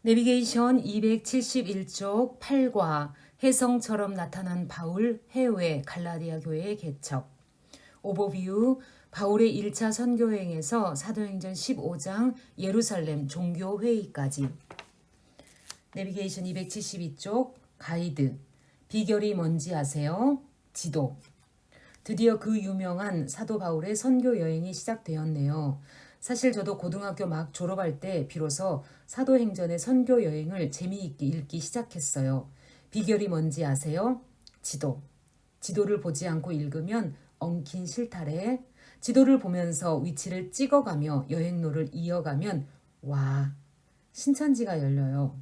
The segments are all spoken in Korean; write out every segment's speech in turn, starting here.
내비게이션 271쪽 8과 혜성처럼 나타난 바울 해외 갈라디아 교회의 개척. 오버뷰 바울의 1차 선교여행에서 사도행전 15장 예루살렘 종교회의까지. 내비게이션 272쪽 가이드. 비결이 뭔지 아세요? 지도. 드디어 그 유명한 사도 바울의 선교 여행이 시작되었네요. 사실 저도 고등학교 막 졸업할 때 비로소 사도행전의 선교 여행을 재미있게 읽기 시작했어요. 비결이 뭔지 아세요? 지도. 지도를 보지 않고 읽으면 엉킨 실타래. 지도를 보면서 위치를 찍어가며 여행로를 이어가면 와, 신천지가 열려요.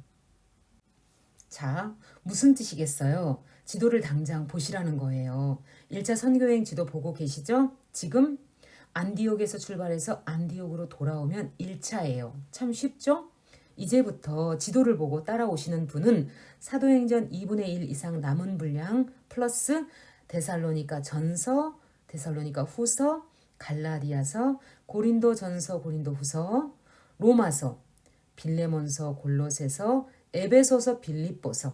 자, 무슨 뜻이겠어요? 지도를 당장 보시라는 거예요. 1차 선교여행 지도 보고 계시죠? 지금 안디옥에서 출발해서 안디옥으로 돌아오면 1차예요. 참 쉽죠? 이제부터 지도를 보고 따라오시는 분은 사도행전 2분의 1 이상 남은 분량 플러스 데살로니가 전서, 데살로니가 후서, 갈라디아서, 고린도 전서, 고린도 후서, 로마서, 빌레몬서, 골로새서, 에베소서, 빌립보서,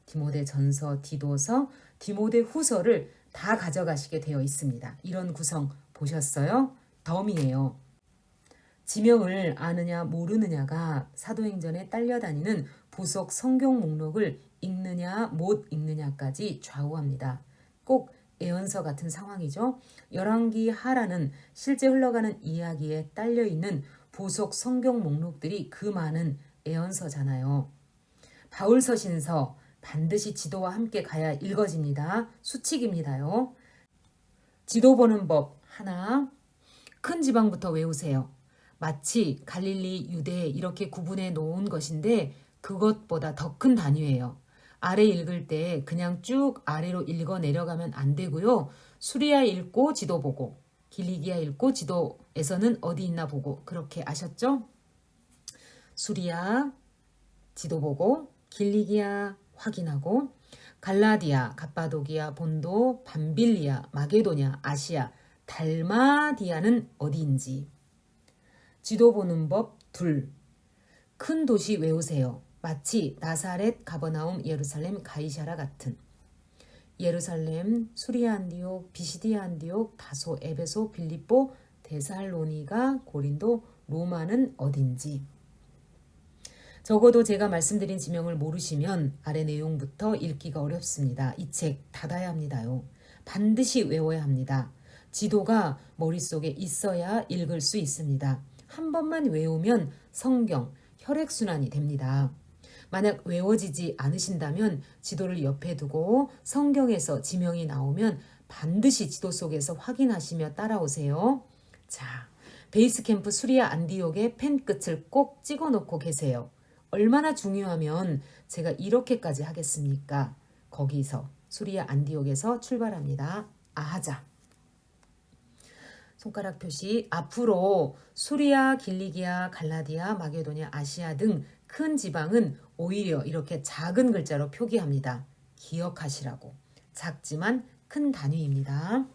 디모데 전서, 디도서, 디모데 후서를 다 가져가시게 되어 있습니다. 이런 구성 보셨어요? 덤이에요. 지명을 아느냐 모르느냐가 사도행전에 딸려다니는 부속 성경 목록을 읽느냐 못 읽느냐까지 좌우합니다. 꼭 애언서 같은 상황이죠. 열왕기 하라는 실제 흘러가는 이야기에 딸려있는 부속 성경 목록들이 그 많은 애언서잖아요. 바울서신서 반드시 지도와 함께 가야 읽어집니다. 수칙입니다요. 지도 보는 법 하나. 큰 지방부터 외우세요. 마치 갈릴리, 유대 이렇게 구분해 놓은 것인데 그것보다 더 큰 단위예요. 아래 읽을 때 그냥 쭉 아래로 읽어 내려가면 안 되고요. 수리아 읽고 지도 보고 길리기아 읽고 지도에서는 어디 있나 보고 그렇게 아셨죠? 수리아 지도 보고 길리기아 확인하고 갈라디아, 갑바도기아, 본도, 밤빌리아, 마게도냐, 아시아, 달마디아는 어디인지. 지도 보는 법 둘. 큰 도시 외우세요. 마치 나사렛, 가버나움, 예루살렘, 가이사라 같은. 예루살렘, 수리아 안디옥, 비시디아 안디옥, 다소, 에베소, 빌립보, 데살로니가, 고린도, 로마는 어딘지. 적어도 제가 말씀드린 지명을 모르시면 아래 내용부터 읽기가 어렵습니다. 이 책 닫아야 합니다요. 반드시 외워야 합니다. 지도가 머릿속에 있어야 읽을 수 있습니다. 한 번만 외우면 성경, 혈액순환이 됩니다. 만약 외워지지 않으신다면 지도를 옆에 두고 성경에서 지명이 나오면 반드시 지도 속에서 확인하시며 따라오세요. 자, 베이스캠프 수리아 안디옥의 펜 끝을 꼭 찍어 놓고 계세요. 얼마나 중요하면 제가 이렇게까지 하겠습니까? 거기서 수리아 안디옥에서 출발합니다. 아하자. 손가락 표시. 앞으로 수리아, 길리기아, 갈라디아, 마게도냐, 아시아 등 큰 지방은 오히려 이렇게 작은 글자로 표기합니다. 기억하시라고. 작지만 큰 단위입니다.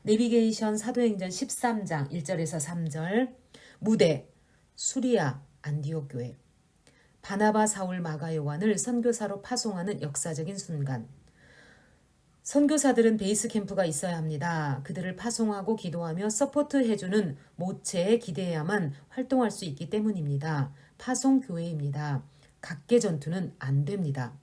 내비게이션 사도행전 13장 1절에서 3절. 무대 수리아 안디옥 교회. 바나바, 사울, 마가, 요한을 선교사로 파송하는 역사적인 순간. 선교사들은 베이스 캠프가 있어야 합니다. 그들을 파송하고 기도하며 서포트해주는 모체에 기대해야만 활동할 수 있기 때문입니다. 파송교회입니다. 각계 전투는 안 됩니다.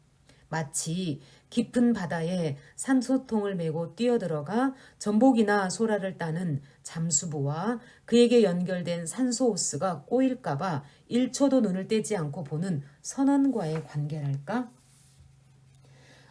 마치 깊은 바다에 산소통을 메고 뛰어들어가 전복이나 소라를 따는 잠수부와 그에게 연결된 산소호스가 꼬일까봐 1초도 눈을 떼지 않고 보는 선원과의 관계랄까?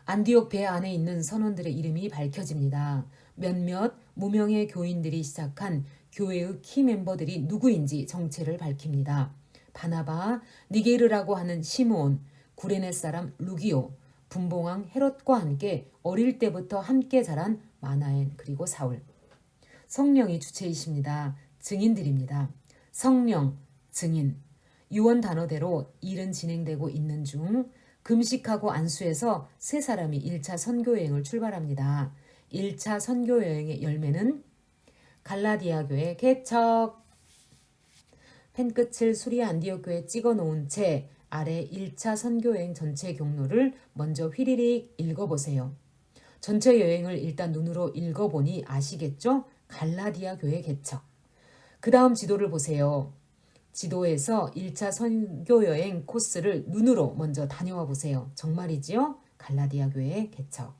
안디옥 배 안에 있는 선원들의 이름이 밝혀집니다. 몇몇 무명의 교인들이 시작한 교회의 키 멤버들이 누구인지 정체를 밝힙니다. 바나바, 니게르라고 하는 시므온, 구레네 사람 루기오, 분봉왕 헤롯과 함께 어릴 때부터 함께 자란 마나엔 그리고 사울. 성령이 주체이십니다. 증인들입니다. 성령, 증인. 유언 단어대로 일은 진행되고 있는 중 금식하고 안수해서 세 사람이 1차 선교여행을 출발합니다. 1차 선교여행의 열매는 갈라디아 교회 개척. 펜끝을 수리아 안디옥 교회에 찍어 놓은 채 아래 1차 선교여행 전체 경로를 먼저 휘리릭 읽어보세요. 전체 여행을 일단 눈으로 읽어보니 아시겠죠? 갈라디아 교회 개척. 그 다음 지도를 보세요. 지도에서 1차 선교여행 코스를 눈으로 먼저 다녀와 보세요. 정말이지요? 갈라디아 교회 개척.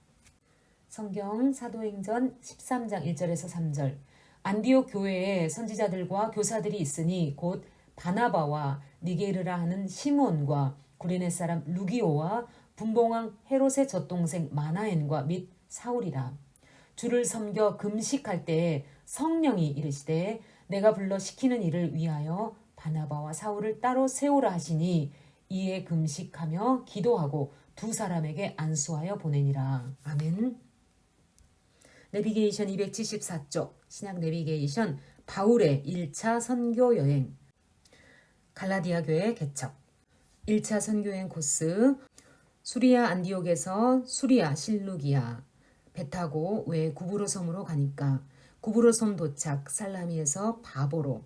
성경 사도행전 13장 1절에서 3절. 안디옥 교회에 선지자들과 교사들이 있으니 곧 바나바와 니게르라 하는 시몬과 구레네 사람 루기오와 분봉왕 헤롯의 젖동생 마나엔과 및 사울이라. 주를 섬겨 금식할 때에 성령이 이르시되 내가 불러 시키는 일을 위하여 바나바와 사울을 따로 세우라 하시니 이에 금식하며 기도하고 두 사람에게 안수하여 보내니라. 아멘. 내비게이션 274쪽 신약 내비게이션 바울의 1차 선교여행 갈라디아 교회 개척 1차 선교여행 코스 수리아 안디옥에서 수리아 실루기아 배 타고 왜 구브로 섬으로 가니까 구브로 섬 도착 살라미에서 바보로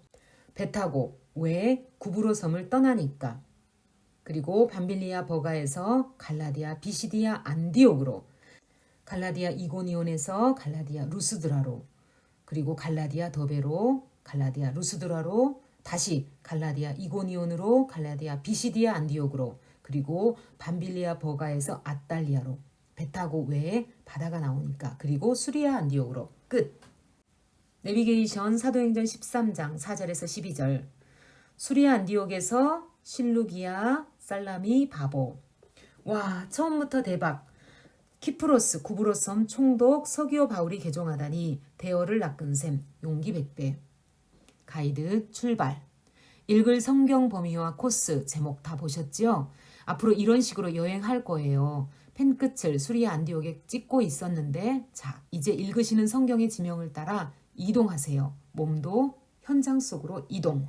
배 타고 왜 구브로 섬을 떠나니까 그리고 밤빌리아 버가에서 갈라디아 비시디아 안디옥으로 갈라디아 이고니온에서 갈라디아 루스드라로 그리고 갈라디아 더베로 갈라디아 루스드라로 다시 갈라디아 이고니온으로 갈라디아 비시디아 안디옥으로 그리고 밤빌리아 버가에서 아달리아로 배 타고 외에 바다가 나오니까 그리고 수리아 안디옥으로 끝. 내비게이션 사도행전 13장 4절에서 12절 수리아 안디옥에서 실루기아 살라미 바보. 와 처음부터 대박. 키프로스 구브로섬 총독 서기오 바울이 개종하다니 대어를 낚은 셈 용기 100배. 가이드 출발. 읽을 성경 범위와 코스 제목 다 보셨죠? 앞으로 이런 식으로 여행할 거예요. 펜끝을 수리아 안디옥에 찍고 있었는데 자 이제 읽으시는 성경의 지명을 따라 이동하세요. 몸도 현장 속으로 이동.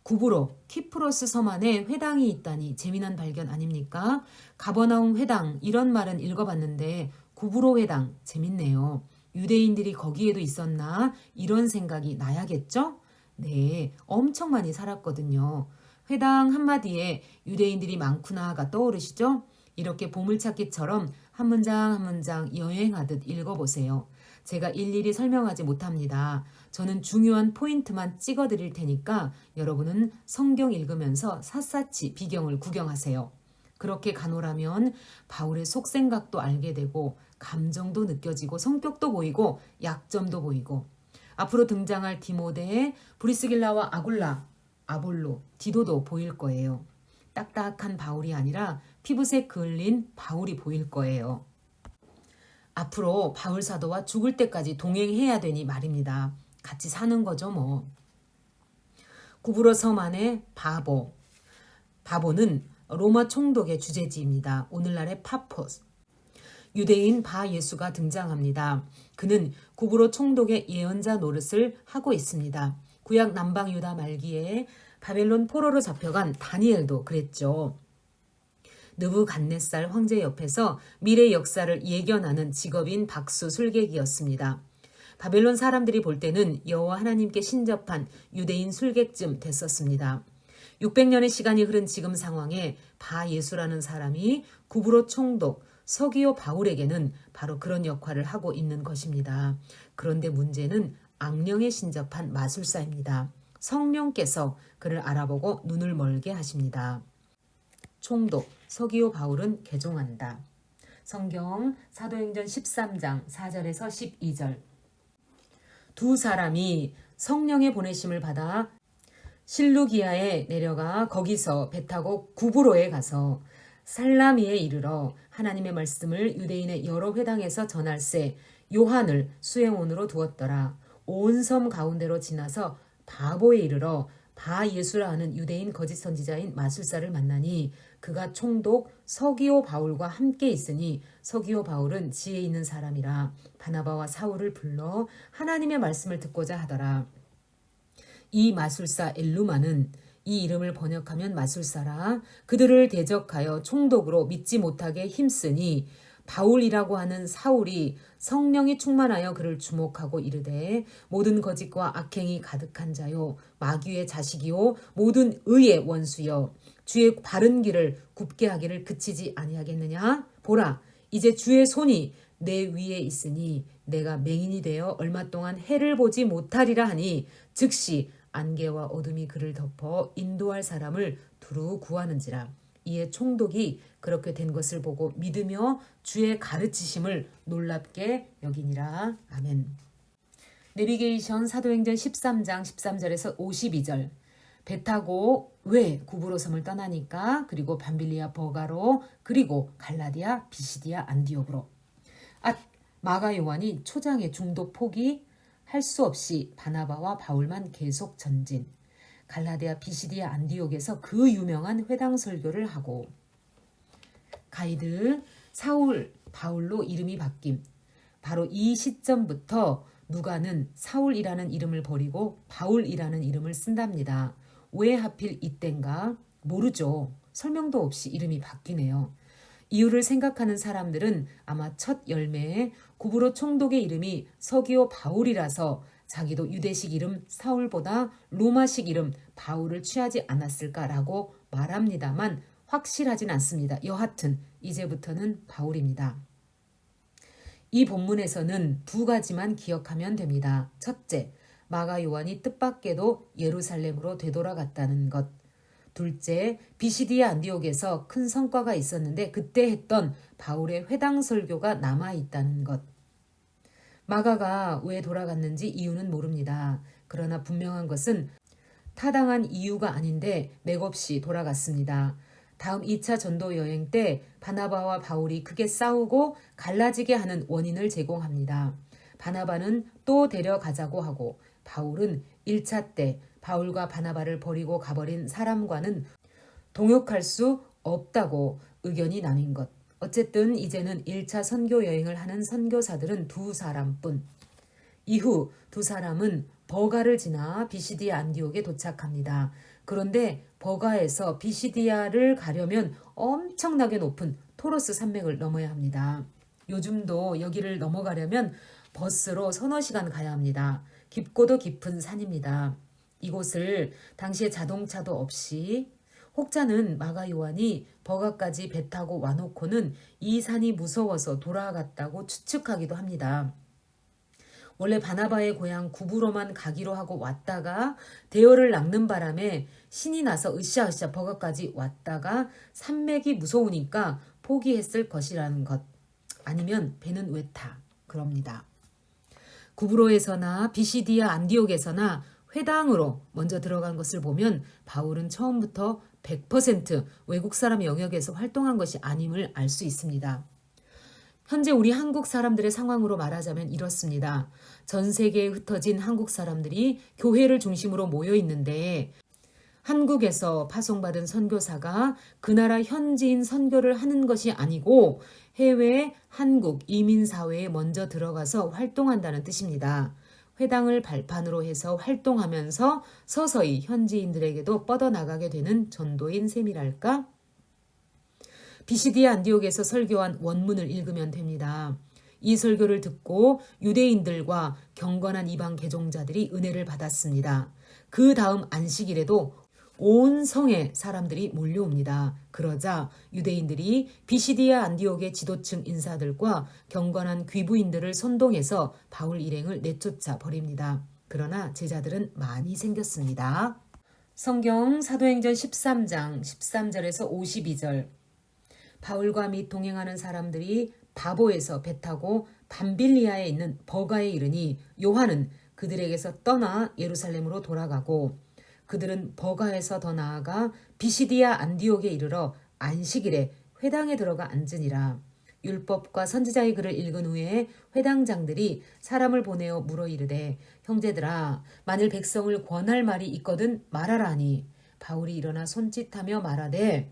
구브로 키프로스 섬 안에 회당이 있다니 재미난 발견 아닙니까? 가버나움 회당 이런 말은 읽어봤는데 구브로 회당 재밌네요. 유대인들이 거기에도 있었나 이런 생각이 나야겠죠? 네, 엄청 많이 살았거든요. 회당 한마디에 유대인들이 많구나가 떠오르시죠? 이렇게 보물찾기처럼 한 문장 한 문장 여행하듯 읽어보세요. 제가 일일이 설명하지 못합니다. 저는 중요한 포인트만 찍어드릴 테니까 여러분은 성경 읽으면서 샅샅이 비경을 구경하세요. 그렇게 가노라면 바울의 속생각도 알게 되고 감정도 느껴지고 성격도 보이고 약점도 보이고 앞으로 등장할 디모데, 브리스길라와 아굴라, 아볼로, 디도도 보일 거예요. 딱딱한 바울이 아니라 피부색 그을린 바울이 보일 거예요. 앞으로 바울 사도와 죽을 때까지 동행해야 되니 말입니다. 같이 사는 거죠 뭐. 구브로 섬 안에 바보. 바보는 로마 총독의 주재지입니다. 오늘날의 파포스. 유대인 바 예수가 등장합니다. 그는 구브로 총독의 예언자 노릇을 하고 있습니다. 구약 남방 유다 말기에 바벨론 포로로 잡혀간 다니엘도 그랬죠. 느부갓네살 황제 옆에서 미래 역사를 예견하는 직업인 박수 술객이었습니다. 바벨론 사람들이 볼 때는 여호와 하나님께 신접한 유대인 술객쯤 됐었습니다. 600년의 시간이 흐른 지금 상황에 바 예수라는 사람이 구브로 총독 서기오 바울에게는 바로 그런 역할을 하고 있는 것입니다. 그런데 문제는 악령에 신접한 마술사입니다. 성령께서 그를 알아보고 눈을 멀게 하십니다. 총독 서기오 바울은 개종한다. 성경 사도행전 13장 4절에서 12절 두 사람이 성령의 보내심을 받아 실루기아에 내려가 거기서 배 타고 구브로에 가서 살라미에 이르러 하나님의 말씀을 유대인의 여러 회당에서 전할세 요한을 수행원으로 두었더라. 온 섬 가운데로 지나서 바보에 이르러 바 예수라 하는 유대인 거짓 선지자인 마술사를 만나니 그가 총독 서기오 바울과 함께 있으니 서기오 바울은 지혜 있는 사람이라 바나바와 사울을 불러 하나님의 말씀을 듣고자 하더라. 이 마술사 엘루마는 이 이름을 번역하면 마술사라 그들을 대적하여 총독으로 믿지 못하게 힘쓰니 바울이라고 하는 사울이 성령이 충만하여 그를 주목하고 이르되 모든 거짓과 악행이 가득한 자요 마귀의 자식이요 모든 의의 원수여 주의 바른 길을 굽게 하기를 그치지 아니하겠느냐? 보라, 이제 주의 손이 내 위에 있으니 내가 맹인이 되어 얼마 동안 해를 보지 못하리라 하니 즉시 안개와 어둠이 그를 덮어 인도할 사람을 두루 구하는지라. 이에 총독이 그렇게 된 것을 보고 믿으며 주의 가르치심을 놀랍게 여기니라. 아멘. 내비게이션 사도행전 13장 13절에서 52절. 배 타고 왜 구브로 섬을 떠나니까, 그리고 밤빌리아 버가로, 그리고 갈라디아 비시디아 안디옥으로. 마가 요한이 초장의 중독 포기할 수 없이 바나바와 바울만 계속 전진. 갈라디아 비시디아 안디옥에서 그 유명한 회당 설교를 하고. 가이드 사울 바울로 이름이 바뀜. 바로 이 시점부터 누가는 사울이라는 이름을 버리고 바울이라는 이름을 쓴답니다. 왜 하필 이땐가? 모르죠. 설명도 없이 이름이 바뀌네요. 이유를 생각하는 사람들은 아마 첫 열매에 구브로 총독의 이름이 서기오 바울이라서 자기도 유대식 이름 사울보다 로마식 이름 바울을 취하지 않았을까라고 말합니다만 확실하진 않습니다. 여하튼 이제부터는 바울입니다. 이 본문에서는 두 가지만 기억하면 됩니다. 첫째, 마가 요한이 뜻밖에도 예루살렘으로 되돌아갔다는 것. 둘째, 비시디아 안디옥에서 큰 성과가 있었는데 그때 했던 바울의 회당 설교가 남아있다는 것. 마가가 왜 돌아갔는지 이유는 모릅니다. 그러나 분명한 것은 타당한 이유가 아닌데 맥없이 돌아갔습니다. 다음 2차 전도 여행 때 바나바와 바울이 크게 싸우고 갈라지게 하는 원인을 제공합니다. 바나바는 또 데려가자고 하고 바울은 1차 때 바울과 바나바를 버리고 가버린 사람과는 동역할 수 없다고 의견이 나뉜 것. 어쨌든 이제는 1차 선교 여행을 하는 선교사들은 두 사람뿐. 이후 두 사람은 버가를 지나 비시디아 안디옥에 도착합니다. 그런데 버가에서 비시디아를 가려면 엄청나게 높은 토로스 산맥을 넘어야 합니다. 요즘도 여기를 넘어가려면 버스로 서너 시간 가야 합니다. 깊고도 깊은 산입니다. 이곳을 당시에 자동차도 없이 혹자는 마가 요한이 버가까지 배 타고 와놓고는 이 산이 무서워서 돌아갔다고 추측하기도 합니다. 원래 바나바의 고향 구브로만 가기로 하고 왔다가 대열을 낚는 바람에 신이 나서 으쌰으쌰 버가까지 왔다가 산맥이 무서우니까 포기했을 것이라는 것. 아니면 배는 왜 타? 그럽니다. 구브로에서나 비시디아 안디옥에서나 회당으로 먼저 들어간 것을 보면 바울은 처음부터 100% 외국 사람 영역에서 활동한 것이 아님을 알 수 있습니다. 현재 우리 한국 사람들의 상황으로 말하자면 이렇습니다. 전 세계에 흩어진 한국 사람들이 교회를 중심으로 모여 있는데 한국에서 파송받은 선교사가 그 나라 현지인 선교를 하는 것이 아니고 해외 한국 이민사회에 먼저 들어가서 활동한다는 뜻입니다. 회당을 발판으로 해서 활동하면서 서서히 현지인들에게도 뻗어나가게 되는 전도인 셈이랄까? 비시디아 안디옥에서 설교한 원문을 읽으면 됩니다. 이 설교를 듣고 유대인들과 경건한 이방 개종자들이 은혜를 받았습니다. 그 다음 안식일에도 온 성의 사람들이 몰려옵니다. 그러자 유대인들이 비시디아 안디옥의 지도층 인사들과 경건한 귀부인들을 선동해서 바울 일행을 내쫓아 버립니다. 그러나 제자들은 많이 생겼습니다. 성경 사도행전 13장 13절에서 52절. 바울과 및 동행하는 사람들이 바보에서 배 타고 밤빌리아에 있는 버가에 이르니 요한은 그들에게서 떠나 예루살렘으로 돌아가고 그들은 버가에서 더 나아가 비시디아 안디옥에 이르러 안식일에 회당에 들어가 앉으니라. 율법과 선지자의 글을 읽은 후에 회당장들이 사람을 보내어 물어 이르되 형제들아 만일 백성을 권할 말이 있거든 말하라 하니 바울이 일어나 손짓하며 말하되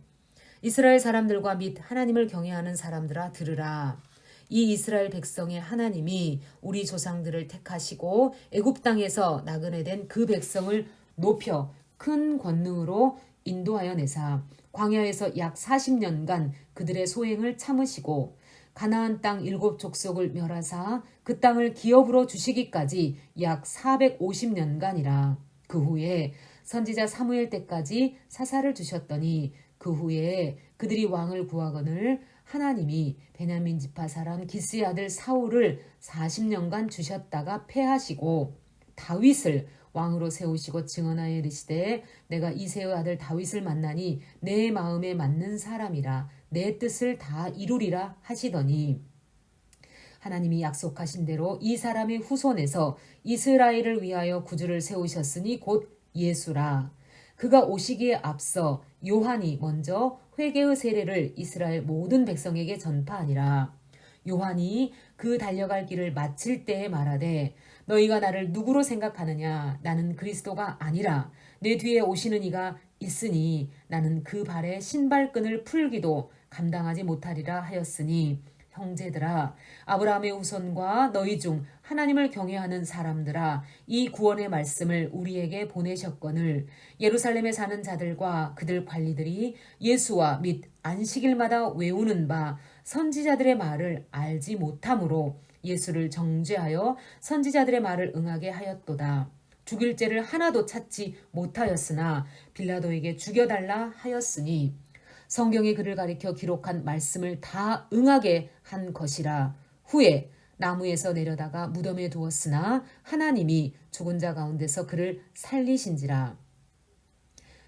이스라엘 사람들과 및 하나님을 경외하는 사람들아 들으라. 이 이스라엘 백성의 하나님이 우리 조상들을 택하시고 애굽 땅에서 나그네 된 그 백성을 높여 큰 권능으로 인도하여 내사 광야에서 약 40년간 그들의 소행을 참으시고 가나안 땅 7족속을 멸하사 그 땅을 기업으로 주시기까지 약 450년간이라. 그 후에 선지자 사무엘 때까지 사사를 두셨더니 그 후에 그들이 왕을 구하거늘 하나님이 베냐민 지파 사람 기스의 아들 사울을 40년간 주셨다가 패하시고 다윗을 왕으로 세우시고 증언하여 이르시되 내가 이새의 아들 다윗을 만나니 내 마음에 맞는 사람이라 내 뜻을 다 이루리라 하시더니 하나님이 약속하신 대로 이 사람의 후손에서 이스라엘을 위하여 구주를 세우셨으니 곧 예수라. 그가 오시기에 앞서 요한이 먼저 회개의 세례를 이스라엘 모든 백성에게 전파하니라. 요한이 그 달려갈 길을 마칠 때에 말하되 너희가 나를 누구로 생각하느냐? 나는 그리스도가 아니라 내 뒤에 오시는 이가 있으니 나는 그 발에 신발끈을 풀기도 감당하지 못하리라 하였으니 형제들아 아브라함의 후손과 너희 중 하나님을 경외하는 사람들아 이 구원의 말씀을 우리에게 보내셨거늘 예루살렘에 사는 자들과 그들 관리들이 예수와 및 안식일마다 외우는 바 선지자들의 말을 알지 못함으로 예수를 정죄하여 선지자들의 말을 응하게 하였도다. 죽일 죄를 하나도 찾지 못하였으나 빌라도에게 죽여달라 하였으니 성경이 그를 가리켜 기록한 말씀을 다 응하게 한 것이라. 후에 나무에서 내려다가 무덤에 두었으나 하나님이 죽은 자 가운데서 그를 살리신지라.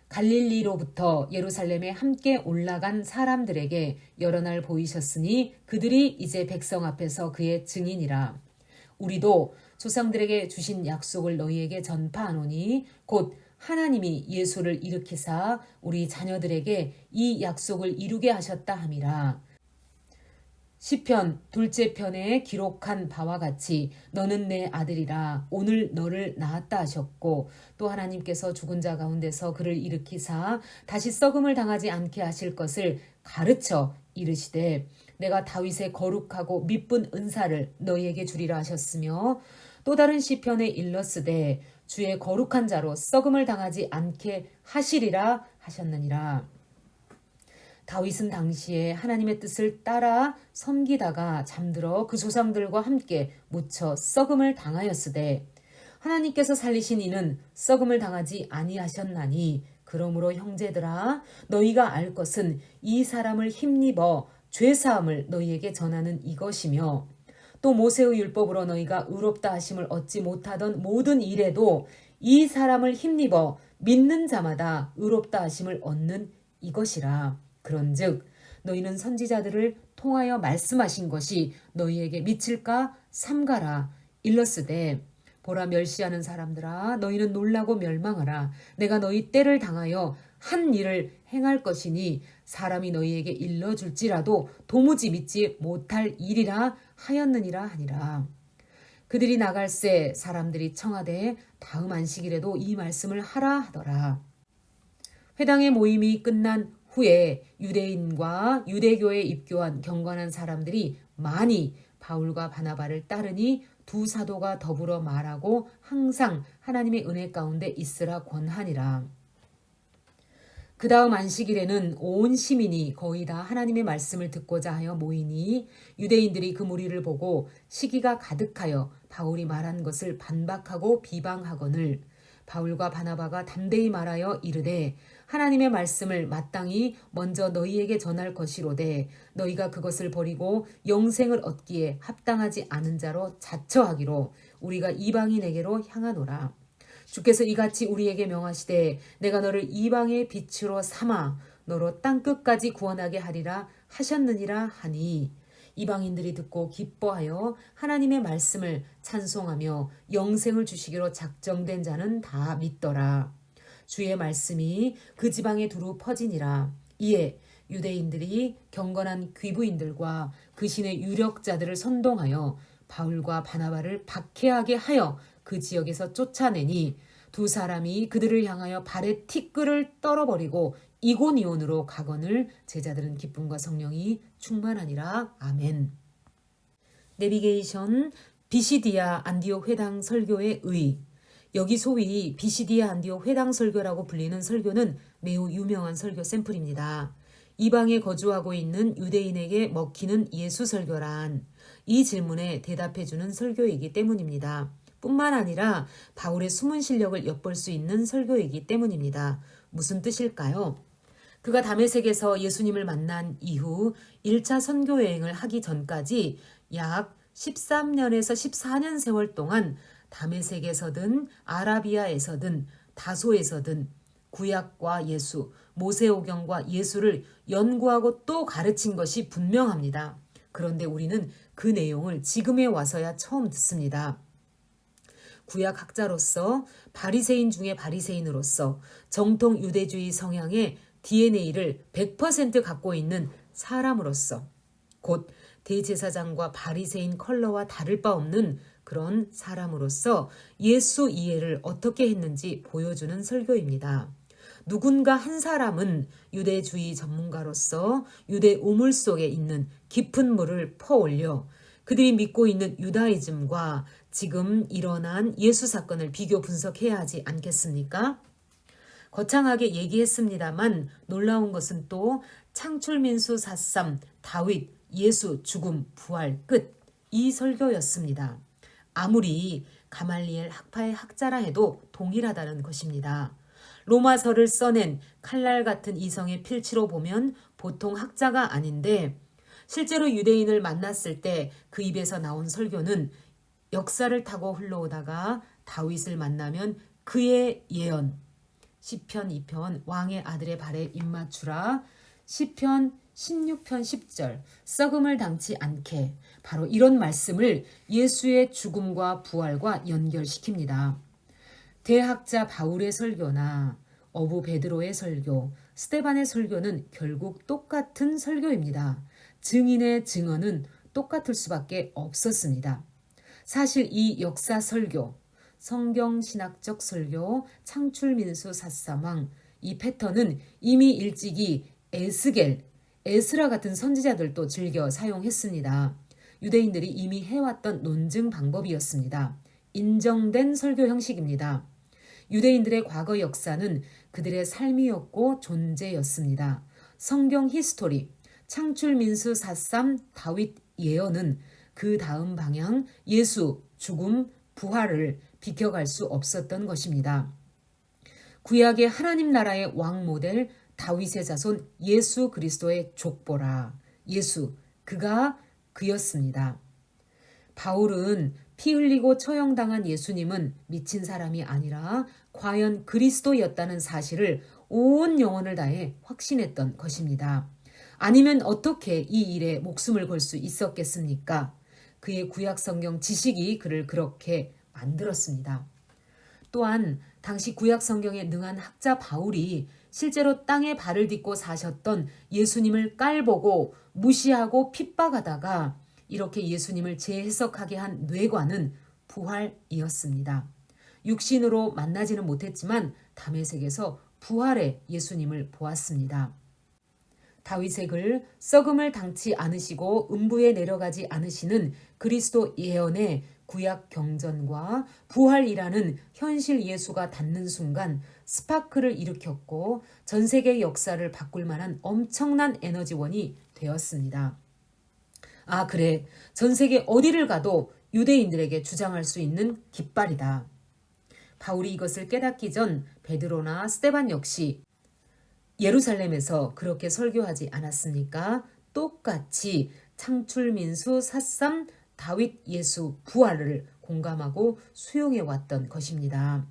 갈릴리로부터 예루살렘에 함께 올라간 사람들에게 여러 날 보이셨으니 그들이 이제 백성 앞에서 그의 증인이라. 우리도 조상들에게 주신 약속을 너희에게 전파하노니 곧 하나님이 예수를 일으키사 우리 자녀들에게 이 약속을 이루게 하셨다 함이라. 시편 둘째 편에 기록한 바와 같이 너는 내 아들이라 오늘 너를 낳았다 하셨고 또 하나님께서 죽은 자 가운데서 그를 일으키사 다시 썩음을 당하지 않게 하실 것을 가르쳐 이르시되 내가 다윗의 거룩하고 미쁜 은사를 너희에게 주리라 하셨으며 또 다른 시편에 일렀으되 주의 거룩한 자로 썩음을 당하지 않게 하시리라 하셨느니라. 다윗은 당시에 하나님의 뜻을 따라 섬기다가 잠들어 그 조상들과 함께 묻혀 썩음을 당하였으되 하나님께서 살리신 이는 썩음을 당하지 아니하셨나니 그러므로 형제들아 너희가 알 것은 이 사람을 힘입어 죄사함을 너희에게 전하는 이것이며 또 모세의 율법으로 너희가 의롭다 하심을 얻지 못하던 모든 일에도 이 사람을 힘입어 믿는 자마다 의롭다 하심을 얻는 이것이라. 그런즉 너희는 선지자들을 통하여 말씀하신 것이 너희에게 미칠까 삼가라. 일렀으되 보라 멸시하는 사람들아 너희는 놀라고 멸망하라. 내가 너희 때를 당하여 한 일을 행할 것이니 사람이 너희에게 일러줄지라도 도무지 믿지 못할 일이라 하였느니라 하니라. 그들이 나갈새 사람들이 청하되 다음 안식일에도 이 말씀을 하라 하더라. 회당의 모임이 끝난 후에 유대인과 유대교에 입교한 경건한 사람들이 많이 바울과 바나바를 따르니 두 사도가 더불어 말하고 항상 하나님의 은혜 가운데 있으라 권하니라. 그 다음 안식일에는 온 시민이 거의 다 하나님의 말씀을 듣고자 하여 모이니 유대인들이 그 무리를 보고 시기가 가득하여 바울이 말한 것을 반박하고 비방하거늘 바울과 바나바가 담대히 말하여 이르되 하나님의 말씀을 마땅히 먼저 너희에게 전할 것이로되 너희가 그것을 버리고 영생을 얻기에 합당하지 않은 자로 자처하기로 우리가 이방인에게로 향하노라. 주께서 이같이 우리에게 명하시되 내가 너를 이방의 빛으로 삼아 너로 땅끝까지 구원하게 하리라 하셨느니라 하니 이방인들이 듣고 기뻐하여 하나님의 말씀을 찬송하며 영생을 주시기로 작정된 자는 다 믿더라. 주의 말씀이 그 지방에 두루 퍼지니라. 이에 유대인들이 경건한 귀부인들과 그 신의 유력자들을 선동하여 바울과 바나바를 박해하게 하여 그 지역에서 쫓아내니 두 사람이 그들을 향하여 발에 티끌을 떨어버리고 이고니온으로 가거늘 제자들은 기쁨과 성령이 충만하니라. 아멘. 내비게이션 비시디아 안디옥 회당 설교의 의. 여기 소위 비시디아 안디옥 회당 설교라고 불리는 설교는 매우 유명한 설교 샘플입니다. 이방에 거주하고 있는 유대인에게 먹히는 예수 설교란 이 질문에 대답해주는 설교이기 때문입니다. 뿐만 아니라 바울의 숨은 실력을 엿볼 수 있는 설교이기 때문입니다. 무슨 뜻일까요? 그가 다메섹에서 예수님을 만난 이후 1차 선교 여행을 하기 전까지 약 13년에서 14년 세월 동안 다메섹에서든 아라비아에서든 다소에서든 구약과 예수, 모세오경과 예수를 연구하고 또 가르친 것이 분명합니다. 그런데 우리는 그 내용을 지금에 와서야 처음 듣습니다. 구약 학자로서 바리새인 중에 바리새인으로서 정통 유대주의 성향의 DNA를 100% 갖고 있는 사람으로서 곧 대제사장과 바리새인 컬러와 다를 바 없는 그런 사람으로서 예수 이해를 어떻게 했는지 보여주는 설교입니다. 누군가 한 사람은 유대주의 전문가로서 유대 우물 속에 있는 깊은 물을 퍼올려 그들이 믿고 있는 유다이즘과 지금 일어난 예수 사건을 비교 분석해야 하지 않겠습니까? 거창하게 얘기했습니다만 놀라운 것은 또 창출민수 4.3 다윗 예수 죽음 부활 끝 이 설교였습니다. 아무리 가말리엘 학파의 학자라 해도 동일하다는 것입니다. 로마서를 써낸 칼날 같은 이성의 필치로 보면 보통 학자가 아닌데 실제로 유대인을 만났을 때 그 입에서 나온 설교는 역사를 타고 흘러오다가 다윗을 만나면 그의 예언 시편 2편 왕의 아들의 발에 입맞추라 시편 16편 10절 썩음을 당치 않게 바로 이런 말씀을 예수의 죽음과 부활과 연결시킵니다. 대학자 바울의 설교나 어부 베드로의 설교, 스데반의 설교는 결국 똑같은 설교입니다. 증인의 증언은 똑같을 수밖에 없었습니다. 사실 이 역사 설교, 성경신학적 설교, 창출민수 사사망 이 패턴은 이미 일찍이 에스겔, 에스라 같은 선지자들도 즐겨 사용했습니다. 유대인들이 이미 해왔던 논증 방법이었습니다. 인정된 설교 형식입니다. 유대인들의 과거 역사는 그들의 삶이었고 존재였습니다. 성경 히스토리, 창출민수 4.3 다윗 예언은 그 다음 방향 예수, 죽음, 부활을 비켜갈 수 없었던 것입니다. 구약의 하나님 나라의 왕 모델 다윗의 자손 예수 그리스도의 족보라. 예수, 그가 그였습니다. 바울은 피 흘리고 처형당한 예수님은 미친 사람이 아니라 과연 그리스도였다는 사실을 온 영혼을 다해 확신했던 것입니다. 아니면 어떻게 이 일에 목숨을 걸 수 있었겠습니까? 그의 구약 성경 지식이 그를 그렇게 만들었습니다. 또한 당시 구약 성경에 능한 학자 바울이 실제로 땅에 발을 딛고 사셨던 예수님을 깔보고 무시하고 핍박하다가 이렇게 예수님을 재해석하게 한 뇌관은 부활이었습니다. 육신으로 만나지는 못했지만 다메섹에서 부활의 예수님을 보았습니다. 다윗의 글 썩음을 당치 않으시고 음부에 내려가지 않으시는 그리스도 예언의 구약 경전과 부활이라는 현실 예수가 닿는 순간 스파크를 일으켰고 전 세계 역사를 바꿀 만한 엄청난 에너지원이 되었습니다. 아, 그래. 전 세계 어디를 가도 유대인들에게 주장할 수 있는 깃발이다. 바울이 이것을 깨닫기 전 베드로나 스데반 역시 예루살렘에서 그렇게 설교하지 않았습니까? 똑같이 창출민수 4.3 다윗 예수 부활을 공감하고 수용해왔던 것입니다.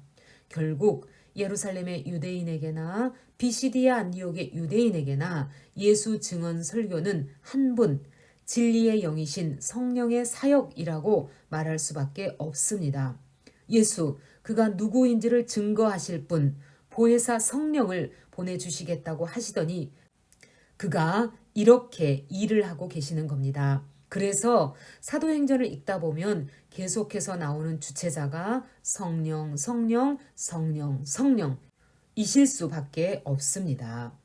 결국 예루살렘의 유대인에게나 비시디아 안디옥의 유대인에게나 예수 증언 설교는 한 분, 진리의 영이신 성령의 사역이라고 말할 수밖에 없습니다. 예수, 그가 누구인지를 증거하실 분, 보혜사 성령을 보내주시겠다고 하시더니 그가 이렇게 일을 하고 계시는 겁니다. 그래서 사도행전을 읽다 보면 계속해서 나오는 주체자가 성령, 성령, 성령, 성령 이 실수밖에 없습니다.